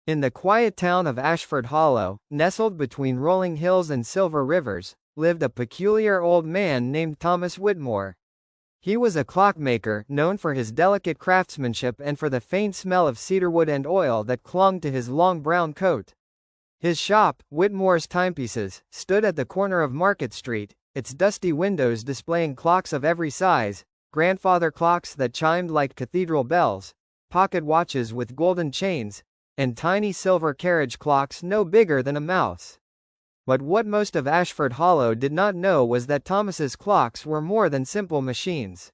In the quiet town of Ashford Hollow, nestled between rolling hills and silver rivers, lived a peculiar old man named Thomas Whitmore. He was a clockmaker, known for his delicate craftsmanship and for the faint smell of cedarwood and oil that clung to his long brown coat. His shop, Whitmore's Timepieces, stood at the corner of Market Street, its dusty windows displaying clocks of every size, grandfather clocks that chimed like cathedral bells, pocket watches with golden chains, and tiny silver carriage clocks no bigger than a mouse. But what most of Ashford Hollow did not know was that Thomas's clocks were more than simple machines.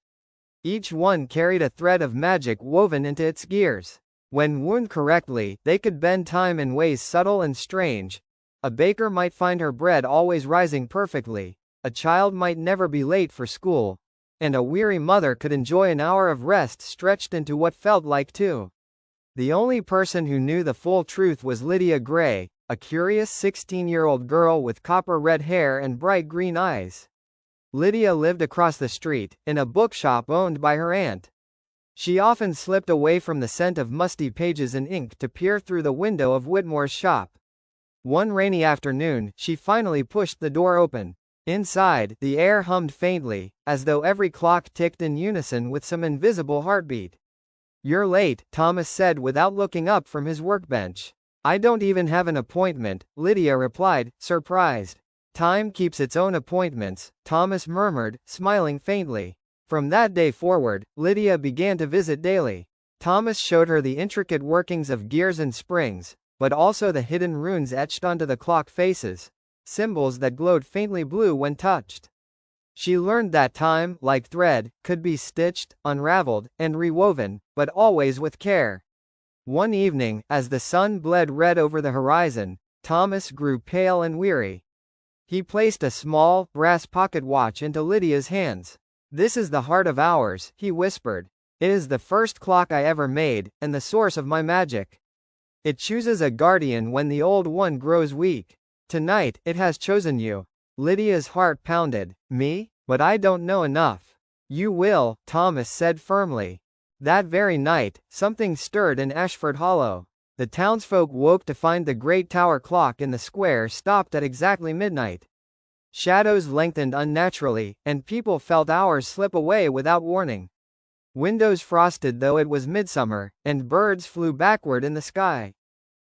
Each one carried a thread of magic woven into its gears. When wound correctly, they could bend time in ways subtle and strange. A baker might find her bread always rising perfectly, a child might never be late for school, and a weary mother could enjoy an hour of rest stretched into what felt like two. The only person who knew the full truth was Lydia Gray, a curious 16-year-old girl with copper-red hair and bright green eyes. Lydia lived across the street, in a bookshop owned by her aunt. She often slipped away from the scent of musty pages and ink to peer through the window of Whitmore's shop. One rainy afternoon, she finally pushed the door open. Inside, the air hummed faintly, as though every clock ticked in unison with some invisible heartbeat. "You're late," Thomas said without looking up from his workbench. "I don't even have an appointment," Lydia replied, surprised. "Time keeps its own appointments," Thomas murmured, smiling faintly. From that day forward, Lydia began to visit daily. Thomas showed her the intricate workings of gears and springs, but also the hidden runes etched onto the clock faces, symbols that glowed faintly blue when touched. She learned that time, like thread, could be stitched, unraveled, and rewoven, but always with care. One evening, as the sun bled red over the horizon, Thomas grew pale and weary. He placed a small, brass pocket watch into Lydia's hands. "This is the heart of hours," he whispered. "It is the first clock I ever made, and the source of my magic. It chooses a guardian when the old one grows weak. Tonight, it has chosen you." Lydia's heart pounded. "Me? But I don't know enough." "You will," Thomas said firmly. That very night, something stirred in Ashford Hollow. The townsfolk woke to find the great tower clock in the square stopped at exactly midnight. Shadows lengthened unnaturally, and people felt hours slip away without warning. Windows frosted though it was midsummer, and birds flew backward in the sky.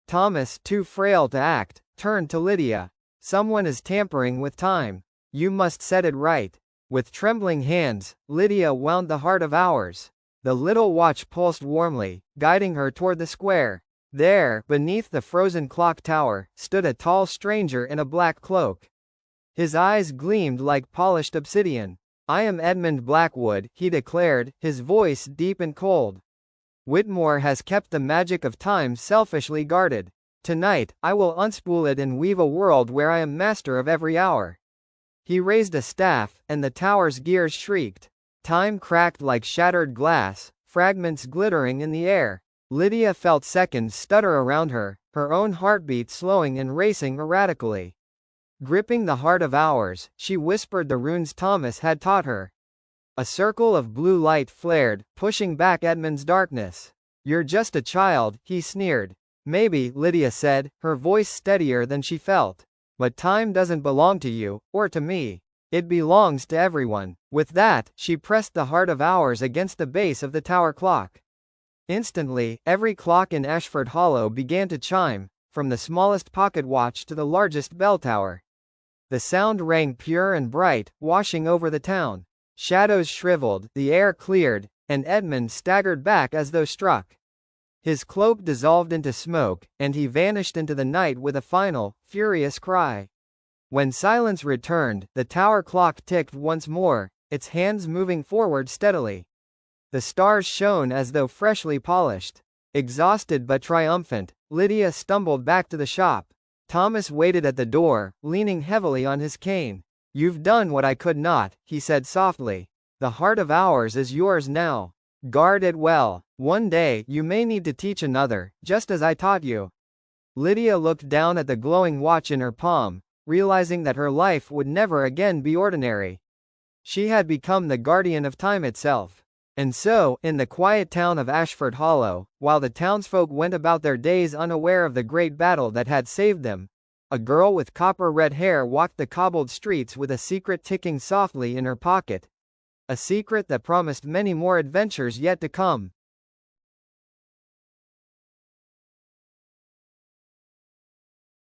Thomas, too frail to act, turned to Lydia. "Someone is tampering with time. You must set it right." With trembling hands, Lydia wound the heart of hours. The little watch pulsed warmly, guiding her toward the square. There, beneath the frozen clock tower, stood a tall stranger in a black cloak. His eyes gleamed like polished obsidian. "I am Edmund Blackwood," he declared, his voice deep and cold. "Whitmore has kept the magic of time selfishly guarded. Tonight, I will unspool it and weave a world where I am master of every hour." He raised a staff, and the tower's gears shrieked. Time cracked like shattered glass, fragments glittering in the air. Lydia felt seconds stutter around her, her own heartbeat slowing and racing erratically. Gripping the heart of hours, she whispered the runes Thomas had taught her. A circle of blue light flared, pushing back Edmund's darkness. "You're just a child," he sneered. "Maybe," Lydia said, her voice steadier than she felt. "But time doesn't belong to you, or to me. It belongs to everyone." With that, she pressed the heart of hours against the base of the tower clock. Instantly, every clock in Ashford Hollow began to chime, from the smallest pocket watch to the largest bell tower. The sound rang pure and bright, washing over the town. Shadows shriveled, the air cleared, and Edmund staggered back as though struck. His cloak dissolved into smoke, and he vanished into the night with a final, furious cry. When silence returned, the tower clock ticked once more, its hands moving forward steadily. The stars shone as though freshly polished. Exhausted but triumphant, Lydia stumbled back to the shop. Thomas waited at the door, leaning heavily on his cane. "You've done what I could not," he said softly. "The heart of hours is yours now. Guard it well. One day, you may need to teach another, just as I taught you." Lydia looked down at the glowing watch in her palm, realizing that her life would never again be ordinary. She had become the guardian of time itself. And so, in the quiet town of Ashford Hollow, while the townsfolk went about their days unaware of the great battle that had saved them, a girl with copper-red hair walked the cobbled streets with a secret ticking softly in her pocket. A secret that promised many more adventures yet to come.